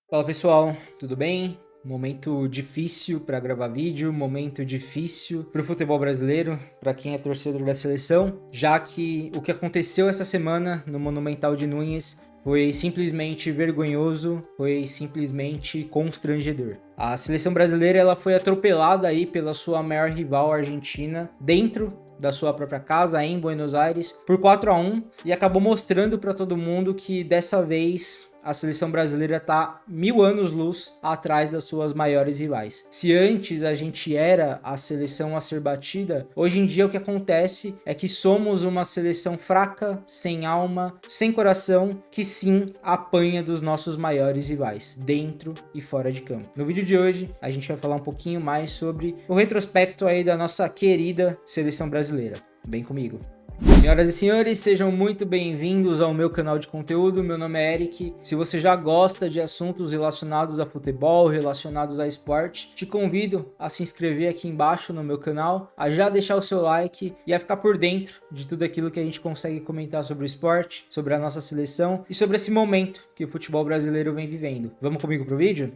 Fala pessoal, tudo bem? Momento difícil para gravar vídeo, momento difícil para o futebol brasileiro, para quem é torcedor da seleção, já que o que aconteceu essa semana no Monumental de Núñez foi simplesmente vergonhoso, foi simplesmente constrangedor. A seleção brasileira ela foi atropelada aí pela sua maior rival, a Argentina, dentro da sua própria casa em Buenos Aires por 4-1 e acabou mostrando para todo mundo que dessa vez a seleção brasileira está 1000 anos-luz atrás das suas maiores rivais. Se antes a gente era a seleção a ser batida, hoje em dia o que acontece é que somos uma seleção fraca, sem alma, sem coração, que sim apanha dos nossos maiores rivais, dentro e fora de campo. No vídeo de hoje a gente vai falar um pouquinho mais sobre o retrospecto aí da nossa querida seleção brasileira. Vem comigo! Senhoras e senhores, sejam muito bem-vindos ao meu canal de conteúdo. Meu nome é Eric. Se você já gosta de assuntos relacionados a futebol, relacionados a esporte, te convido a se inscrever aqui embaixo no meu canal, a já deixar o seu like e a ficar por dentro de tudo aquilo que a gente consegue comentar sobre o esporte, sobre a nossa seleção e sobre esse momento que o futebol brasileiro vem vivendo. Vamos comigo pro vídeo?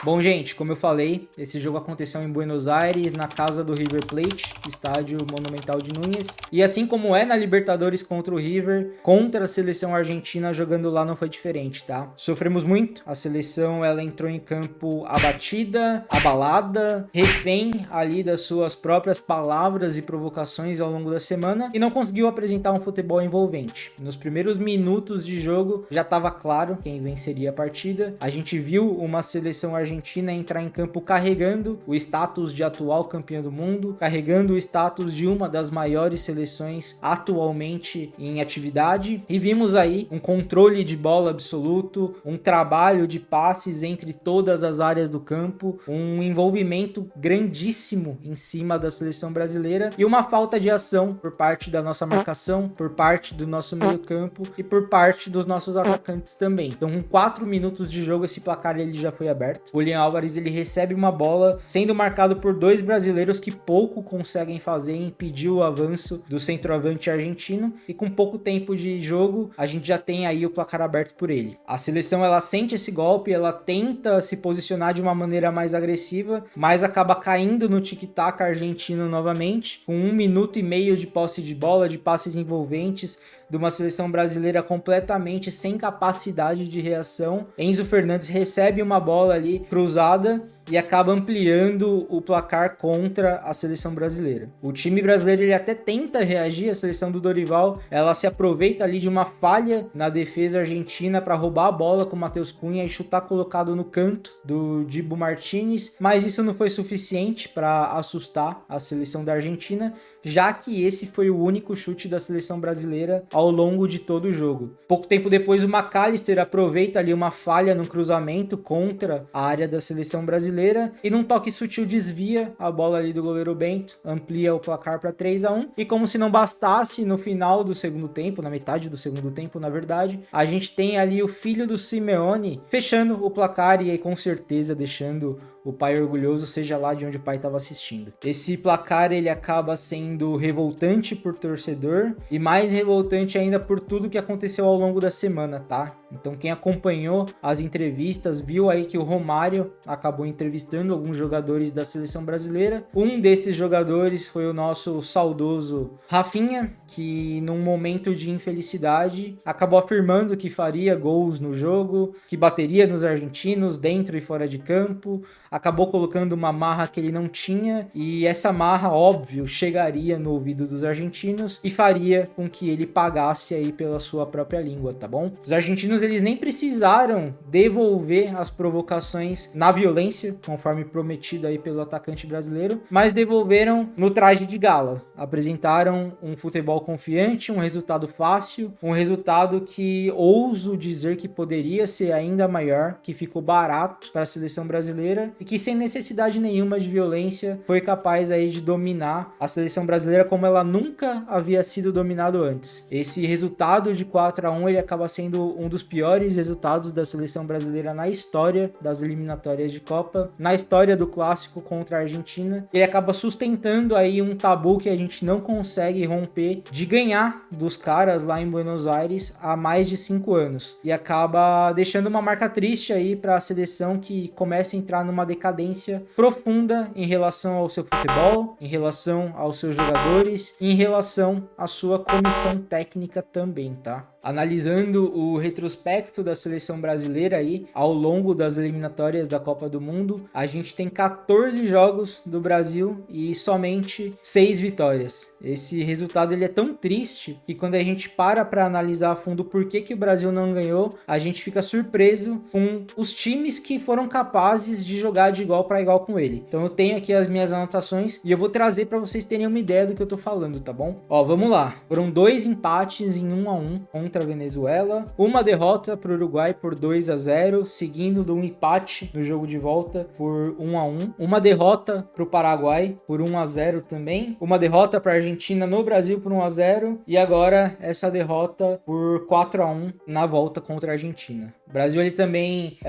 Bom, gente, como eu falei, esse jogo aconteceu em Buenos Aires, na casa do River Plate, estádio Monumental de Núñez. E assim como é na Libertadores contra o River, contra a seleção argentina jogando lá não foi diferente, tá? Sofremos muito, a seleção ela entrou em campo abatida, abalada, refém ali das suas próprias palavras e provocações ao longo da semana e não conseguiu apresentar um futebol envolvente. Nos primeiros minutos de jogo já estava claro quem venceria a partida. A gente viu uma seleção argentina entrar em campo carregando o status de atual campeã do mundo, carregando o status de uma das maiores seleções atualmente em atividade, e vimos aí um controle de bola absoluto, um trabalho de passes entre todas as áreas do campo, um envolvimento grandíssimo em cima da seleção brasileira e uma falta de ação por parte da nossa marcação, por parte do nosso meio campo e por parte dos nossos atacantes também. Então, com 4 minutos de jogo, esse placar ele já foi aberto. O Julián Álvares ele recebe uma bola sendo marcado por dois brasileiros que pouco conseguem fazer e impedir o avanço do centroavante argentino, e com pouco tempo de jogo a gente já tem aí o placar aberto por ele. A seleção ela sente esse golpe, ela tenta se posicionar de uma maneira mais agressiva, mas acaba caindo no tic-tac argentino novamente, com 1 minuto e meio de posse de bola, de passes envolventes, de uma seleção brasileira completamente sem capacidade de reação. Enzo Fernandes recebe uma bola ali cruzada e acaba ampliando o placar contra a seleção brasileira. O time brasileiro ele até tenta reagir, a seleção do Dorival, ela se aproveita ali de uma falha na defesa argentina para roubar a bola com o Matheus Cunha e chutar colocado no canto do Dibu Martínez, mas isso não foi suficiente para assustar a seleção da Argentina, já que esse foi o único chute da seleção brasileira ao longo de todo o jogo. Pouco tempo depois, o McAllister aproveita ali uma falha no cruzamento contra a área da seleção brasileira e num toque sutil desvia a bola ali do goleiro Bento, amplia o placar para 3-1, e como se não bastasse, no final do segundo tempo, na metade do segundo tempo, na verdade, a gente tem ali o filho do Simeone fechando o placar e aí com certeza deixando o pai orgulhoso, seja lá de onde o pai estava assistindo. Esse placar ele acaba sendo revoltante por torcedor e mais revoltante ainda por tudo que aconteceu ao longo da semana, tá? Então quem acompanhou as entrevistas viu aí que o Romário acabou entrevistando alguns jogadores da seleção brasileira. Um desses jogadores foi o nosso saudoso Rafinha, que num momento de infelicidade acabou afirmando que faria gols no jogo, que bateria nos argentinos dentro e fora de campo, acabou colocando uma marra que ele não tinha, e essa marra, óbvio, chegaria no ouvido dos argentinos e faria com que ele pagasse aí pela sua própria língua, tá bom? Os argentinos, eles nem precisaram devolver as provocações na violência, conforme prometido aí pelo atacante brasileiro, mas devolveram no traje de gala. Apresentaram um futebol confiante, um resultado fácil, um resultado que ouso dizer que poderia ser ainda maior, que ficou barato para a seleção brasileira e que sem necessidade nenhuma de violência foi capaz aí de dominar a seleção brasileira como ela nunca havia sido dominado antes. Esse resultado de 4-1 ele acaba sendo um dos piores resultados da seleção brasileira na história das eliminatórias de Copa, na história do clássico contra a Argentina. Ele acaba sustentando aí um tabu que a gente não consegue romper de ganhar dos caras lá em Buenos Aires há mais de 5 anos. E acaba deixando uma marca triste aí para a seleção que começa a entrar numa decadência profunda em relação ao seu futebol, em relação aos seus jogadores, em relação à sua comissão técnica também, tá? Analisando o retrospecto da seleção brasileira aí ao longo das eliminatórias da Copa do Mundo, a gente tem 14 jogos do Brasil e somente 6 vitórias. Esse resultado ele é tão triste que quando a gente para analisar a fundo por que o Brasil não ganhou, a gente fica surpreso com os times que foram capazes de jogar de igual para igual com ele. Então eu tenho aqui as minhas anotações e eu vou trazer para vocês terem uma ideia do que eu tô falando, tá bom? Ó, vamos lá. Foram 2 empates em 1-1 contra a Venezuela, uma derrota para o Uruguai por 2-0, seguindo de um empate no jogo de volta por 1-1, uma derrota para o Paraguai por 1-0 também, uma derrota para a Argentina no Brasil por 1-0 e agora essa derrota por 4-1 na volta contra a Argentina. O Brasil ele também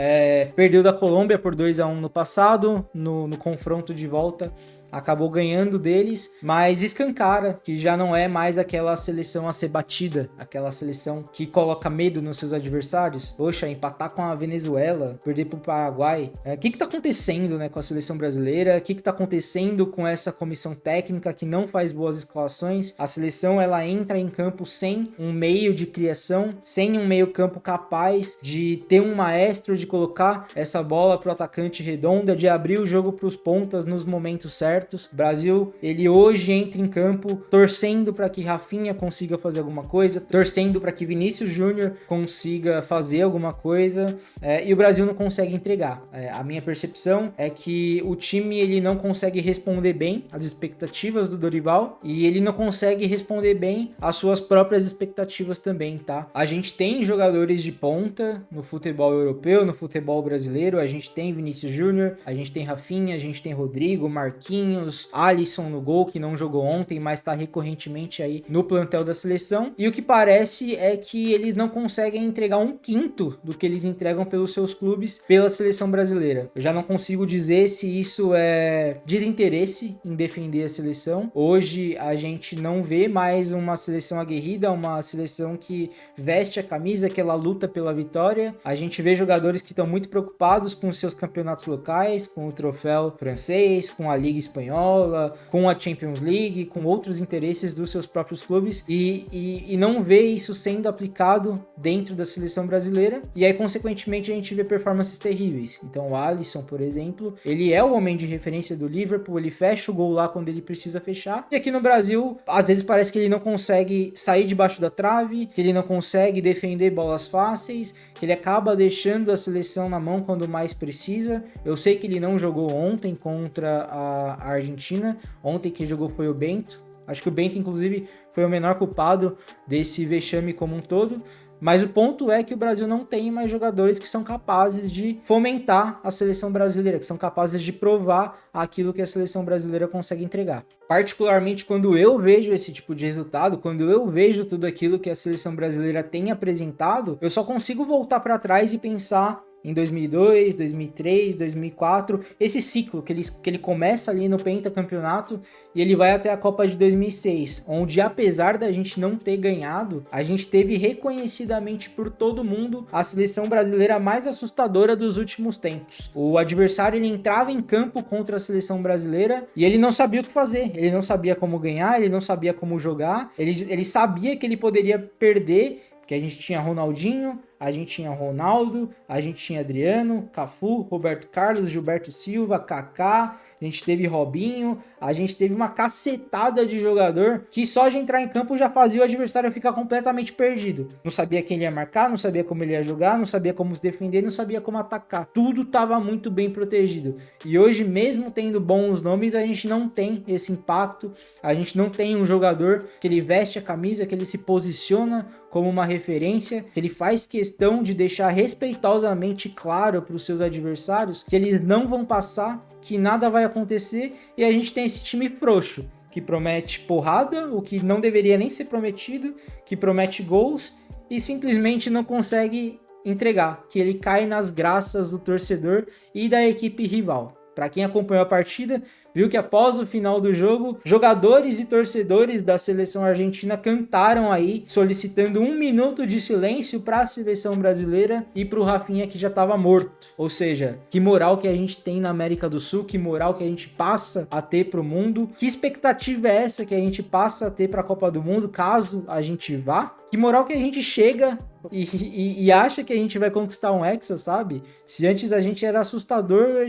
perdeu da Colômbia por 2-1 no passado, no confronto de volta. Acabou ganhando deles, mas escancara que já não é mais aquela seleção a ser batida, aquela seleção que coloca medo nos seus adversários. Poxa, empatar com a Venezuela, perder pro Paraguai. O que tá acontecendo, né, com a seleção brasileira? O que tá acontecendo com essa comissão técnica que não faz boas escalações? A seleção ela entra em campo sem um meio de criação, sem um meio campo capaz de ter um maestro, de colocar essa bola pro atacante redonda, de abrir o jogo pros pontas nos momentos certos. O Brasil, ele hoje entra em campo torcendo para que Rafinha consiga fazer alguma coisa, torcendo para que Vinícius Júnior consiga fazer alguma coisa, e o Brasil não consegue entregar. A minha percepção é que o time ele não consegue responder bem às expectativas do Dorival e ele não consegue responder bem às suas próprias expectativas também, tá? A gente tem jogadores de ponta no futebol europeu, no futebol brasileiro, a gente tem Vinícius Júnior, a gente tem Rafinha, a gente tem Rodrigo, Marquinhos, Alisson no gol, que não jogou ontem, mas está recorrentemente aí no plantel da seleção. E o que parece é que eles não conseguem entregar 1/5 do que eles entregam pelos seus clubes pela seleção brasileira. Eu já não consigo dizer se isso é desinteresse em defender a seleção. Hoje a gente não vê mais uma seleção aguerrida, uma seleção que veste a camisa, que ela luta pela vitória. A gente vê jogadores que estão muito preocupados com os seus campeonatos locais, com o troféu francês, com a Liga Espanhola, com a Champions League, com outros interesses dos seus próprios clubes e não vê isso sendo aplicado dentro da seleção brasileira e aí consequentemente a gente vê performances terríveis. Então o Alisson, por exemplo, ele é o homem de referência do Liverpool, ele fecha o gol lá quando ele precisa fechar e aqui no Brasil às vezes parece que ele não consegue sair debaixo da trave, que ele não consegue defender bolas fáceis, que ele acaba deixando a seleção na mão quando mais precisa. Eu sei que ele não jogou ontem contra a Argentina, ontem quem jogou foi o Bento. Acho que o Bento, inclusive, foi o menor culpado desse vexame como um todo. Mas o ponto é que o Brasil não tem mais jogadores que são capazes de fomentar a seleção brasileira, que são capazes de provar aquilo que a seleção brasileira consegue entregar. Particularmente quando eu vejo esse tipo de resultado, quando eu vejo tudo aquilo que a seleção brasileira tem apresentado, eu só consigo voltar para trás e pensar em 2002, 2003, 2004, esse ciclo que ele começa ali no pentacampeonato e ele vai até a Copa de 2006, onde apesar da gente não ter ganhado, a gente teve reconhecidamente por todo mundo a seleção brasileira mais assustadora dos últimos tempos. O adversário ele entrava em campo contra a seleção brasileira e ele não sabia o que fazer, ele não sabia como ganhar, ele não sabia como jogar, ele sabia que ele poderia perder, porque a gente tinha Ronaldinho, a gente tinha Ronaldo, a gente tinha Adriano, Cafu, Roberto Carlos, Gilberto Silva, Kaká, a gente teve Robinho, a gente teve uma cacetada de jogador que só de entrar em campo já fazia o adversário ficar completamente perdido. Não sabia quem ele ia marcar, não sabia como ele ia jogar, não sabia como se defender, não sabia como atacar. Tudo estava muito bem protegido. E hoje, mesmo tendo bons nomes, a gente não tem esse impacto, a gente não tem um jogador que ele veste a camisa, que ele se posiciona como uma referência, que ele faz questão questão de deixar respeitosamente claro para os seus adversários que eles não vão passar, que nada vai acontecer, e a gente tem esse time frouxo, que promete porrada, o que não deveria nem ser prometido, que promete gols e simplesmente não consegue entregar, que ele cai nas graças do torcedor e da equipe rival. Para quem acompanhou a partida, viu que após o final do jogo, jogadores e torcedores da seleção argentina cantaram aí, solicitando 1 minuto de silêncio para a seleção brasileira e para o Rafinha, que já estava morto. Ou seja, que moral que a gente tem na América do Sul, que moral que a gente passa a ter para o mundo, que expectativa é essa que a gente passa a ter para a Copa do Mundo, caso a gente vá, que moral que a gente chega e acha que a gente vai conquistar um Hexa, sabe? Se antes a gente era assustador,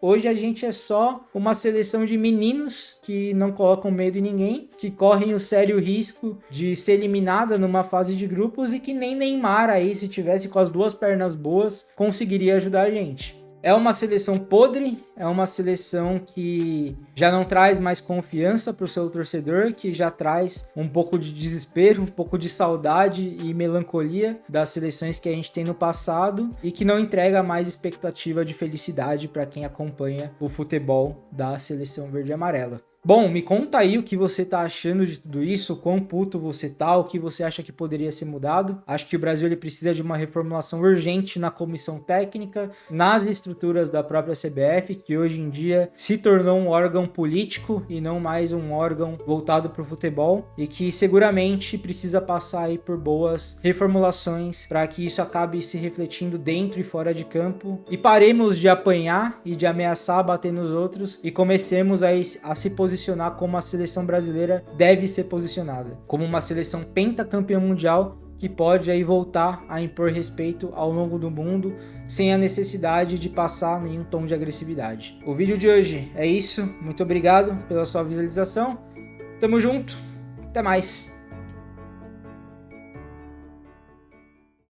hoje a gente é só uma seleção de meninos que não colocam medo em ninguém, que correm o sério risco de ser eliminada numa fase de grupos e que nem Neymar aí, se tivesse com as 2 pernas boas, conseguiria ajudar a gente. É uma seleção podre, é uma seleção que já não traz mais confiança para o seu torcedor, que já traz um pouco de desespero, um pouco de saudade e melancolia das seleções que a gente tem no passado e que não entrega mais expectativa de felicidade para quem acompanha o futebol da seleção verde e amarela. Bom, me conta aí o que você tá achando de tudo isso, o quão puto você tá, o que você acha que poderia ser mudado. Acho que o Brasil ele precisa de uma reformulação urgente na comissão técnica, nas estruturas da própria CBF, que hoje em dia se tornou um órgão político e não mais um órgão voltado para o futebol, e que seguramente precisa passar aí por boas reformulações para que isso acabe se refletindo dentro e fora de campo, e paremos de apanhar e de ameaçar bater nos outros e comecemos a se posicionar como a seleção brasileira deve ser posicionada, como uma seleção pentacampeã mundial que pode aí voltar a impor respeito ao longo do mundo sem a necessidade de passar nenhum tom de agressividade. O vídeo de hoje é isso, muito obrigado pela sua visualização, tamo junto, até mais!